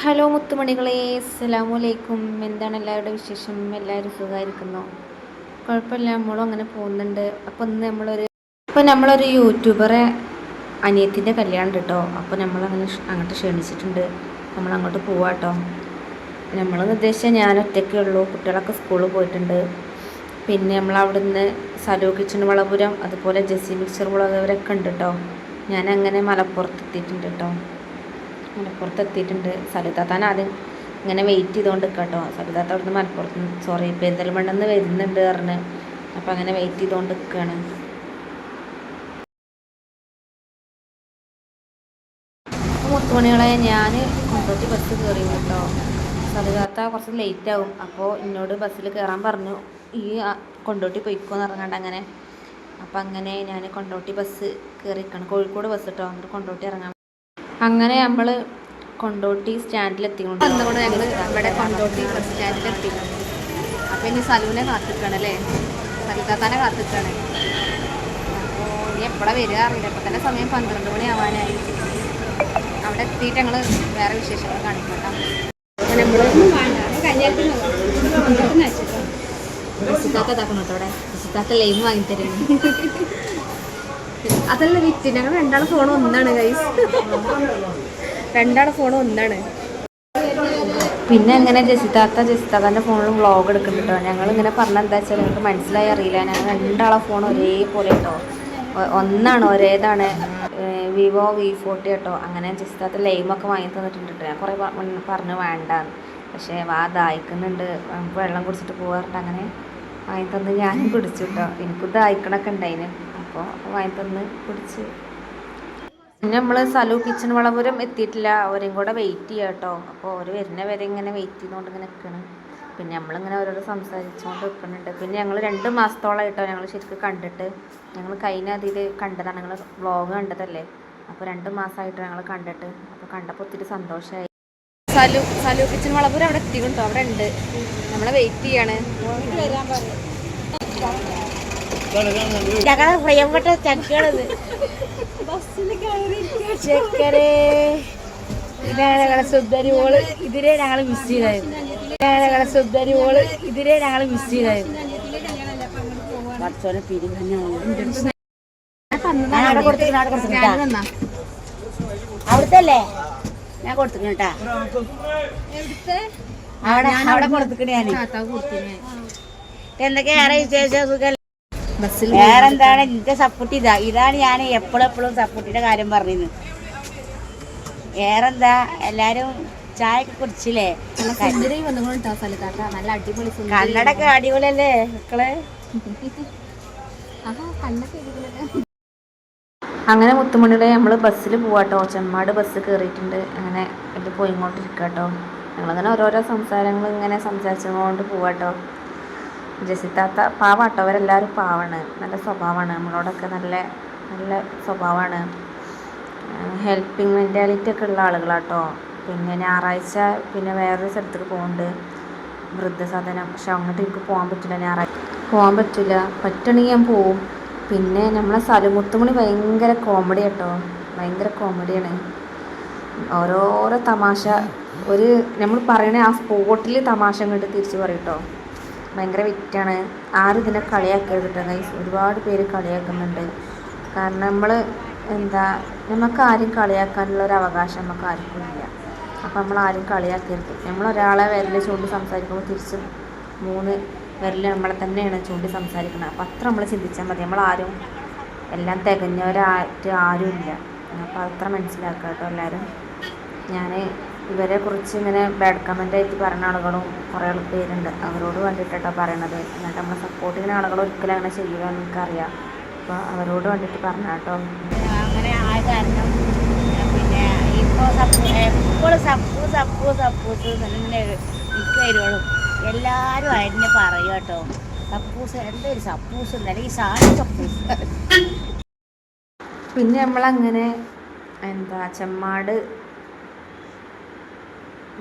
Hello മുത്തുമണികളെ, അസ്സലാമലൈക്കും. എന്താണ് എല്ലാവരുടെ വിശേഷം? എല്ലാവരും സുഖമായിരിക്കുന്നു? കുഴപ്പമില്ല, നമ്മളും അങ്ങനെ പോകുന്നുണ്ട്. നമ്മളൊരു യൂട്യൂബറെ അനിയത്തിൻ്റെ കല്യാണം കേട്ടോ. അപ്പോൾ നമ്മളങ്ങനെ അങ്ങോട്ട് ക്ഷണിച്ചിട്ടുണ്ട്. നമ്മളങ്ങോട്ട് പോവാട്ടോ. നമ്മളെന്ന് ഉദ്ദേശിച്ചാൽ ഞാൻ ഒറ്റയ്ക്കേ ഉള്ളൂ, കുട്ടികളൊക്കെ സ്കൂളിൽ പോയിട്ടുണ്ട്. പിന്നെ നമ്മളവിടുന്ന് സലൂ കിച്ചൺ വളപുരം, അതുപോലെ ജെസ്സി മിക്സർ വളപുരമൊക്കെ ഉണ്ട് കേട്ടോ. ഞാനങ്ങനെ മലപ്പുറത്ത് എത്തിയിട്ടുണ്ട് കേട്ടോ. മലപ്പുറത്ത് സലിതാത്താൻ ആദ്യം ഇങ്ങനെ വെയിറ്റ് ചെയ്തുകൊണ്ട് കേട്ടോ. സലിതാത്ത അവിടുന്ന് പെരിന്തൽമണ്ണെന്ന് വരുന്നുണ്ട് പറഞ്ഞ്. അപ്പം അങ്ങനെ വെയിറ്റ് ചെയ്തുകൊണ്ട് നിൽക്കുകയാണ്. മുത്തുമണികളെ, ഞാൻ കൊണ്ടോട്ടി ബസ് കയറി കേട്ടോ. സലിതാത്ത കുറച്ച് ലേറ്റ് ആവും, അപ്പോൾ എന്നോട് ബസ്സിൽ കയറാൻ പറഞ്ഞു. ഈ കൊണ്ടോട്ടി പൊയ്ക്കോന്ന് ഇറങ്ങാണ്ട് അങ്ങനെ. അപ്പം അങ്ങനെ ഞാൻ കൊണ്ടോട്ടി ബസ് കയറിയിരിക്കണം. കോഴിക്കോട് ബസ് കേട്ടോ. എന്നിട്ട് കൊണ്ടോട്ടി ഇറങ്ങാൻ. അങ്ങനെ നമ്മൾ കൊണ്ടോട്ടി സ്റ്റാൻഡിലെത്തിക്കൊണ്ട് വന്നുകൊണ്ട് ഞങ്ങൾ ഇവിടെ കൊണ്ടോട്ടി ബസ് സ്റ്റാൻഡിലെത്തി. അപ്പോൾ ഇനി സലൂനെ കാത്തിക്കണം അല്ലേ, സലിതാത്താനെ കാത്തിക്കാണ്. അപ്പോൾ ഇനി എപ്പോഴാണ് വരിക അറിയില്ല. ഇപ്പോൾ തന്നെ സമയം 12 മണി ആവാനായി. അവിടെ എത്തിയിട്ട് ഞങ്ങൾ വേറെ വിശേഷങ്ങൾ കാണിക്കാം. റസിത്താത്ത ഇതാക്കണം കേട്ടോ. അവിടെ റസിത്താത്ത ലൈം വാങ്ങിത്തരുന്നു. അതല്ല വിറ്റ്, ഞങ്ങൾ രണ്ടാളെ ഫോൺ ഒന്നാണ് ഗൈസ്, രണ്ടാളെ ഫോൺ ഒന്നാണ്. പിന്നെ അങ്ങനെ ജസിത്താത്താൻ്റെ ഫോണിൽ വ്ളോഗ് എടുക്കുന്നുണ്ട് കേട്ടോ. ഞങ്ങളിങ്ങനെ പറഞ്ഞാൽ എന്താ വെച്ചാൽ ഞങ്ങൾക്ക് മനസ്സിലായി അറിയില്ല. ഞങ്ങൾ രണ്ടാളെ ഫോൺ ഒരേപോലെ കേട്ടോ, ഒന്നാണ്, ഒരേതാണ്. വിവോ V40 കേട്ടോ. അങ്ങനെ ജസിത്താത്ത ലൈമൊക്കെ വാങ്ങി തന്നിട്ടുണ്ട് കേട്ടോ. ഞാൻ കുറേ പറഞ്ഞു വേണ്ടാന്ന്, പക്ഷേ ദാഹിക്കുന്നുണ്ട്, നമുക്ക് വെള്ളം കുടിച്ചിട്ട് പോകാറുണ്ട്. അങ്ങനെ വാങ്ങി തന്ന് ഞാനും കുടിച്ചു കേട്ടോ. എനിക്കും ദാഹിക്കണൊക്കെ ഉണ്ടായിന്, അപ്പോൾ വാങ്ങി തന്ന് കുടിച്ച്. പിന്നെ നമ്മൾ സലൂ കിച്ചൺ വളപുരം എത്തിയിട്ടില്ല, അവരെയും കൂടെ വെയിറ്റ് ചെയ്യാം കേട്ടോ. അപ്പോൾ അവർ വരുന്ന വരെ ഇങ്ങനെ വെയിറ്റ് ചെയ്തുകൊണ്ട് ഇങ്ങനെ നിൽക്കണം. പിന്നെ നമ്മളിങ്ങനെ ഓരോരോ സംസാരിച്ചുകൊണ്ട് നിൽക്കുന്നുണ്ട്. പിന്നെ ഞങ്ങൾ 2 മാസത്തോളം കേട്ടോ ഞങ്ങൾ ശരിക്കും കണ്ടിട്ട്. ഞങ്ങൾ കഴിഞ്ഞ അതിൽ കണ്ടതാണ്, ഞങ്ങൾ വ്ളോഗ് കണ്ടതല്ലേ. അപ്പോൾ 2 മാസമായിട്ട് ഞങ്ങൾ കണ്ടിട്ട്. അപ്പോൾ കണ്ടപ്പോൾ ഒത്തിരി സന്തോഷമായി. സലൂ കിച്ചൺ വളപുരം അവിടെ എത്തിക്കൊണ്ടോ, അവിടെ ഉണ്ട്, നമ്മളെ വെയിറ്റ് ചെയ്യാണ്. ഞങ്ങളെ പ്രിയപ്പെട്ട ചക്കണത് ചെക്കരേ, ഇതാണ് ഞങ്ങളെ സുന്ദരിമോള്. ഇതിനെ ഞങ്ങൾ മിസ് ചെയ്തായിരുന്നു. ഞങ്ങളെ സുന്ദരിമോള് ഇതിനെ ഞങ്ങൾ മിസ് ചെയ്തായിരുന്നു. അവിടുത്തെ അല്ലേ ഞാൻ കൊടുത്തിക്കണ കേട്ടാ. അവിടെ കൊടുത്തിക്കണ ഞാൻ. എന്തൊക്കെയാണ് വിശേഷം? സുഖം. വേറെന്താണ് എന്റെ സപ്പോർട്ട്? ഇതാണ് ഞാൻ എപ്പോഴും സപ്പോർട്ടിന്റെ കാര്യം പറഞ്ഞിരുന്നു. വേറെന്താ, എല്ലാരും ചായ ഒക്കെ കുടിച്ചില്ലേ? കണ്ണടൊക്കെ അടിപൊളിയല്ലേ മക്കളെ? അങ്ങനെ മുത്തുമണിയുടെ നമ്മൾ ബസ്സിൽ പോവാട്ടോ. ചെമ്മാട് ബസ് കയറിയിട്ടുണ്ട്. അങ്ങനെ ഇത് പോയിക്കൊണ്ടിരിക്കുക കേട്ടോ. ഞങ്ങളിങ്ങനെ ഓരോരോ സംസാരങ്ങൾ ഇങ്ങനെ സംസാരിച്ചുകൊണ്ട് പോവാട്ടോ. ജസിത്താത്ത പാവാട്ടോ. അവരെല്ലാവരും പാവാണ്, നല്ല സ്വഭാവമാണ്, നമ്മളോടൊക്കെ നല്ല നല്ല സ്വഭാവമാണ്. ഹെൽപ്പിംഗ് മെൻറ്റാലിറ്റി ഒക്കെ ഉള്ള ആളുകളാട്ടോ. പിന്നെ ഞായറാഴ്ച പിന്നെ വേറൊരു സ്ഥലത്തേക്ക് പോകുന്നുണ്ട്, വൃദ്ധസദനം. പക്ഷെ അങ്ങോട്ട് എനിക്ക് പോകാൻ പറ്റില്ല, ഞായറാഴ്ച പോകാൻ പറ്റില്ല. പറ്റുകയാണെങ്കിൽ ഞാൻ പോവും. പിന്നെ നമ്മളെ സലുമുത്തുമണി ഭയങ്കര കോമഡി കേട്ടോ, ഭയങ്കര കോമഡിയാണ്. ഓരോരോ തമാശ, ഒരു നമ്മൾ പറയണേ ആ സ്പോട്ടിൽ തമാശ കണ്ട് തിരിച്ച് പറയും കേട്ടോ. ഭയങ്കര വിറ്റാണ്. ആരും ഇതിനെ കളിയാക്കരുത് കേട്ടോ ഗൈസ്. ഒരുപാട് പേര് കളിയാക്കുന്നുണ്ട്. കാരണം നമ്മൾ നമുക്ക് ആരും കളിയാക്കാനുള്ള ഒരു അവകാശം നമുക്ക് ആർക്കും ഇല്ല. അപ്പോൾ നമ്മൾ ആരും കളിയാക്കരുത്. നമ്മളൊരാളെ വിരൽ ചൂണ്ടി സംസാരിക്കുമ്പോൾ തിരിച്ചും 3 വിരൽ നമ്മളെ തന്നെയാണ് ചൂണ്ടി സംസാരിക്കുന്നത്. അപ്പോൾ അത്ര നമ്മൾ ചിന്തിച്ചാൽ മതി. നമ്മളാരും എല്ലാം തികഞ്ഞവരായിട്ട് ആരുമില്ല. അപ്പോൾ അത്ര മനസ്സിലാക്കുക കേട്ടോ എല്ലാവരും. ഞാൻ ഇവരെ കുറിച്ച് ഇങ്ങനെ ബാഡ് കമൻ്റായിട്ട് പറയുന്ന ആളുകളും കുറേ പേരുണ്ട്. അവരോട് വേണ്ടിയിട്ടോ പറയണത്. എന്നിട്ട് നമ്മളെ സപ്പോർട്ട് ചെയ്യുന്ന ആളുകൾ ഒരിക്കലും അങ്ങനെ ചെയ്യില്ല എന്ന് എനിക്കറിയാം. അപ്പോൾ അവരോട് വേണ്ടിയിട്ട് പറഞ്ഞ കേട്ടോ. അങ്ങനെ ആയ കാരണം പിന്നെ ഇപ്പോൾ എപ്പോഴും സപ്പൂസ് തന്നെ എനിക്ക് വരുവുള്ളൂ. എല്ലാവരും അതിനെ പറയും കേട്ടോ. സപ്പൂസ് എന്തൊരു സപ്പൂസ് അല്ലെങ്കിൽ സാധനം സപ്പൂസ്. പിന്നെ നമ്മളങ്ങനെ ചെമ്മാട്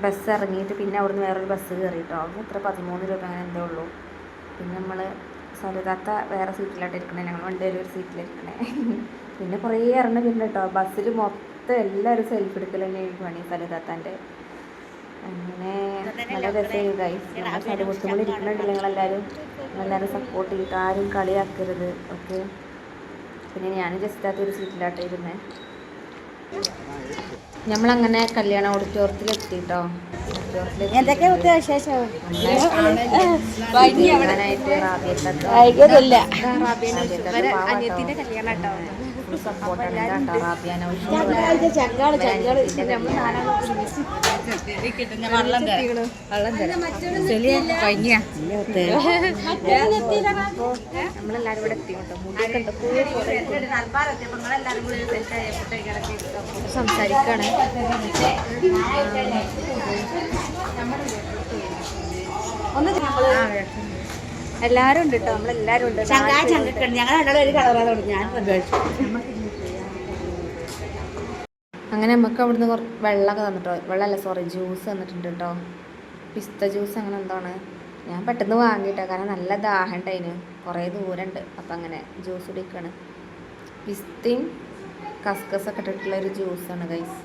ബസ് ഇറങ്ങിയിട്ട് പിന്നെ അവിടുന്ന് വേറൊരു ബസ് കയറിയിട്ടോ. അവിടെ എത്ര 13 രൂപ അങ്ങനെ എന്തേ ഉള്ളൂ. പിന്നെ നമ്മൾ സലിതാത്ത വേറെ സീറ്റിലായിട്ട് ഇരിക്കണേ, ഞങ്ങൾ രണ്ടുപേരും ഒരു സീറ്റിലിരിക്കണേ. പിന്നെ കുറേ ഇറങ്ങി പിന്നെ കേട്ടോ. ബസ്സിൽ മൊത്തം എല്ലാവരും സെൽഫി എടുക്കൽ തന്നെയാണ് പണി. സലിതാത്താൻ്റെ അങ്ങനെ നല്ല രസമായി ഗൈസ്. നമ്മൾ ചരിമുത്തുമ്പോൾ ഇരിക്കുന്നുണ്ടല്ലോ നിങ്ങളെല്ലാവരും സപ്പോർട്ട് ചെയ്തിട്ട് ആരും കളിയാക്കരുത്. ഓക്കെ. പിന്നെ ഞാൻ ജസ്റ്റ് ഒരു സീറ്റിലാട്ടോ ഇരുന്നേ. നമ്മളങ്ങനെ കല്യാണ ഓഡിറ്റോറിയത്തിലെത്തിട്ടോ. നമ്മളെല്ലാരും ഇവിടെ എത്തി കേട്ടോ. സംസാരിക്കാണ്. എല്ലാരും ഉണ്ട് കേട്ടോ. നമ്മളെല്ലാരും ഉണ്ട്. അങ്ങനെ നമുക്ക് അവിടുന്ന് വെള്ളമൊക്കെ തന്നിട്ടോ. വെള്ളമല്ല, സോറി, ജ്യൂസ് തന്നിട്ടുണ്ട് കേട്ടോ. പിസ്ത ജ്യൂസ് അങ്ങനെ എന്താണ്. ഞാൻ പെട്ടെന്ന് വാങ്ങിയിട്ടോ, കാരണം നല്ല ദാഹം ഉണ്ടായിന്. കുറേ ദൂരമുണ്ട്. അപ്പം അങ്ങനെ ജ്യൂസ് കുടിക്കുകയാണ്. പിസ്തയും കസ്കസൊക്കെ ഇട്ടിട്ടുള്ള ഒരു ജ്യൂസാണ് ഗൈസ്.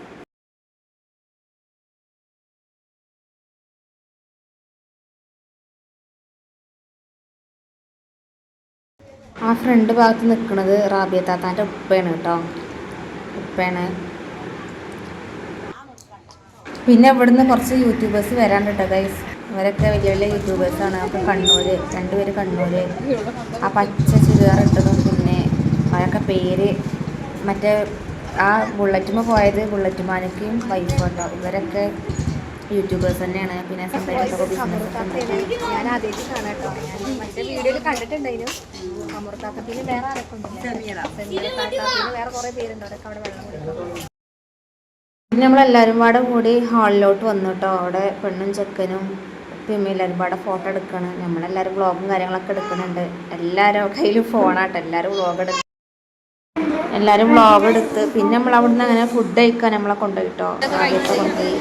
ആ ഫ്രണ്ട് ഭാഗത്ത് നിൽക്കുന്നത് റാബിയ താത്താൻ്റെ ഉപ്പയാണ് കേട്ടോ. ഉപ്പയാണ്. പിന്നെ ഇവിടുന്ന് കുറച്ച് യൂട്യൂബേഴ്സ് വരാണ്ട് കേട്ടോ ഗൈസ്. ഇവരൊക്കെ വലിയ വലിയ യൂട്യൂബേഴ്സാണ്. അപ്പോൾ കണ്ണൂര്, രണ്ടുപേര് കണ്ണൂര്. ആ പച്ച ചുരിദാർ ഇട്ടതും പിന്നെ അവരൊക്കെ പേര് മറ്റേ ആ ബുള്ളറ്റുമ്മ പോയത് ബുള്ളറ്റുമാനൊക്കെയും വൈഫ് കേട്ടോ. ഇവരൊക്കെ യൂട്യൂബേഴ്സ് തന്നെയാണ്. പിന്നെ സ്വന്തമായിട്ടൊക്കെ ബിസിനസ് ഒക്കെ ഉണ്ട്. ഞാൻ ആദ്യമായിട്ട് കാണാം കേട്ടോ. ഞാൻ മറ്റേ വീഡിയോയിൽ കണ്ടിട്ടുണ്ടായിരുന്നു. അമൃതാക്കത്തിന് വേറെ ആരൊക്കെ ഉണ്ട്, വേറെ കുറേ പേരുണ്ട്. അവരൊക്കെ അവിടെ വെള്ളം കുടിക്കും. പിന്നെ നമ്മളെല്ലാവരും പാടെ കൂടി ഹാളിലോട്ട് വന്നു കേട്ടോ. അവിടെ പെണ്ണും ചെക്കനും പിന്നെ എല്ലാവരും പാടെ ഫോട്ടോ എടുക്കണം. നമ്മളെല്ലാവരും വ്ളോഗും കാര്യങ്ങളൊക്കെ എടുക്കുന്നുണ്ട്. എല്ലാവരും കയ്യിലും ഫോണാട്ടോ. എല്ലാവരും വ്ളോഗ് എടുത്ത് പിന്നെ നമ്മൾ അവിടുന്ന് അങ്ങനെ ഫുഡ് കഴിക്കാൻ നമ്മളെ കൊണ്ടുപോയിട്ടോ. ആദ്യത്തെ കൊണ്ടുപോയി.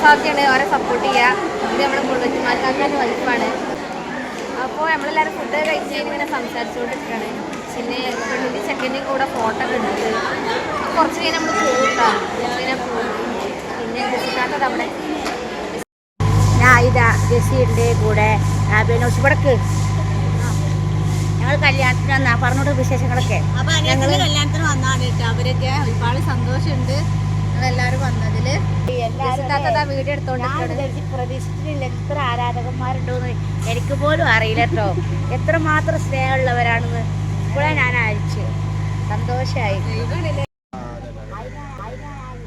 സാധ്യതയാണ് അവരെ സപ്പോർട്ട് ചെയ്യുക. ഇത് നമ്മുടെ ബുള്ളറ്റുമാർക്കാരുടെ വൈഫാണ്. അപ്പോൾ നമ്മളെല്ലാവരും ഫുഡ് കഴിച്ച് ഇങ്ങനെ സംസാരിച്ചുകൊണ്ടിരിക്കുകയാണ്. പിന്നെ പെണ്ണിൻ്റെ ചെക്കൻ്റെയും കൂടെ ഫോട്ടോ ഒക്കെ എടുത്ത് കുറച്ച് കഴിഞ്ഞ് നമ്മൾ പോകട്ടോ. ഇങ്ങനെ പോകും. പിന്നെ ജെസിക്കാത്തത് അവിടെ ഞാൻ ഇതാ ജെസ്സിയുടെ കൂടെ പിന്നെ ഉച്ചപ്പടക്ക് ഞങ്ങൾ കല്യാണത്തിന് വന്നാ പറഞ്ഞോട്ട് വിശേഷങ്ങളൊക്കെ. അപ്പോൾ ഞങ്ങൾ കല്യാണത്തിന് വന്നാണ് കേട്ടോ. അവരൊക്കെ ഒരുപാട് സന്തോഷമുണ്ട് ഞങ്ങളെല്ലാവരും വന്നതിൽ. വീഡിയോ എടുത്തോണ്ട് പ്രതീക്ഷിച്ചിട്ടില്ല എത്ര ആരാധകന്മാരുണ്ടോന്ന് എനിക്ക് പോലും അറിയില്ല കേട്ടോ. എത്രമാത്രം സ്നേഹമുള്ളവരാണെന്ന് ഇപ്പോഴാണ് ഞാൻ അയച്ചു. സന്തോഷമായി.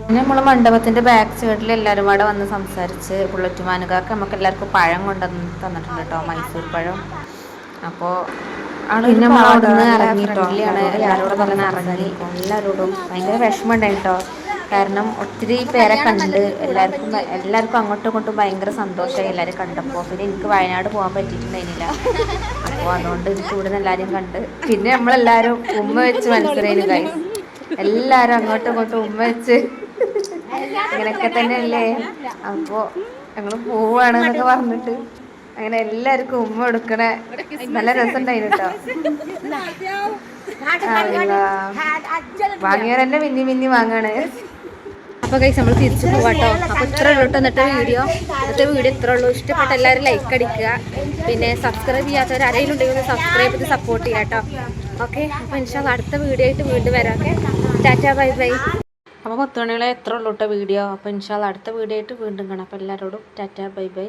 പിന്നെ നമ്മൾ മണ്ഡപത്തിൻ്റെ ബാക്ക് സൈഡിൽ എല്ലാവരും കൂടെ വന്ന് സംസാരിച്ച് ബുള്ളറ്റുമാനുകാർക്ക് നമുക്ക് എല്ലാവർക്കും പഴം കൊണ്ടുവന്ന് തന്നിട്ടുണ്ട് കേട്ടോ. മൈസൂർ പഴം. അപ്പോൾ പിന്നെ നമ്മൾ അവിടെ നിന്ന് ഇറങ്ങിയിട്ടോ. എല്ലാവരോടും പറഞ്ഞ് ഇറങ്ങി. എല്ലാവരോടും ഭയങ്കര വിഷമം ഉണ്ടായി കേട്ടോ. കാരണം ഒത്തിരി പേരെ കണ്ട് എല്ലാവർക്കും അങ്ങോട്ടും ഇങ്ങോട്ടും ഭയങ്കര സന്തോഷമായി എല്ലാവരും കണ്ടപ്പോൾ. പിന്നെ എനിക്ക് വയനാട് പോകാൻ പറ്റിയിട്ടുണ്ടായിരുന്നില്ല. അപ്പോൾ അതുകൊണ്ട് എനിക്ക് ഇവിടെ നിന്ന് എല്ലാവരും കണ്ട്. പിന്നെ നമ്മളെല്ലാവരും ഉമ്മ വെച്ച് മത്സരമായിരുന്നു ഗൈസ്. എല്ലാവരും അങ്ങോട്ടും ഇങ്ങോട്ടും ഉമ്മ വെച്ച് അങ്ങനെയൊക്കെ തന്നെയല്ലേ. അപ്പോൾ ഞങ്ങൾ പോവാണെന്നൊക്കെ പറഞ്ഞിട്ട് അങ്ങനെ എല്ലാവർക്കും ഉമ്മ കൊടുക്കണേ നല്ല രസമുണ്ടായിരുന്നു കേട്ടോ. വാങ്ങിയവരെന്നെ മിന്നി വാങ്ങാണ്. അപ്പോൾ ഗൈസ് നമ്മൾ തിരിച്ചു പോവാട്ടോ. അപ്പോൾ ഇത്ര ഉള്ളൂ കേട്ടോ ഇന്നത്തെ വീഡിയോ ഇത്ര ഉള്ളൂ. ഇഷ്ടപ്പെട്ട എല്ലാവരും ലൈക്ക് അടിക്കുക. പിന്നെ സബ്സ്ക്രൈബ് ചെയ്യാത്തവർ ആരെങ്കിലും ഉണ്ടെങ്കിൽ സബ്സ്ക്രൈബ് ചെയ്ത് സപ്പോർട്ട് ചെയ്യാം കേട്ടോ. ഓക്കെ. അപ്പോൾ ഇൻഷാല്ലാ അടുത്ത വീഡിയോ ആയിട്ട് വീണ്ടും വരാം. Okay, tata bye bye. അപ്പോൾ 10 മണികളെ എത്ര ഉള്ളൂ കേട്ടോ വീഡിയോ. അപ്പോൾ ഇൻഷാല്ലാ അടുത്ത വീഡിയോ ആയിട്ട് വീണ്ടും കാണാം. അപ്പോൾ എല്ലാവരോടും ടാറ്റാ ബൈ ബൈ.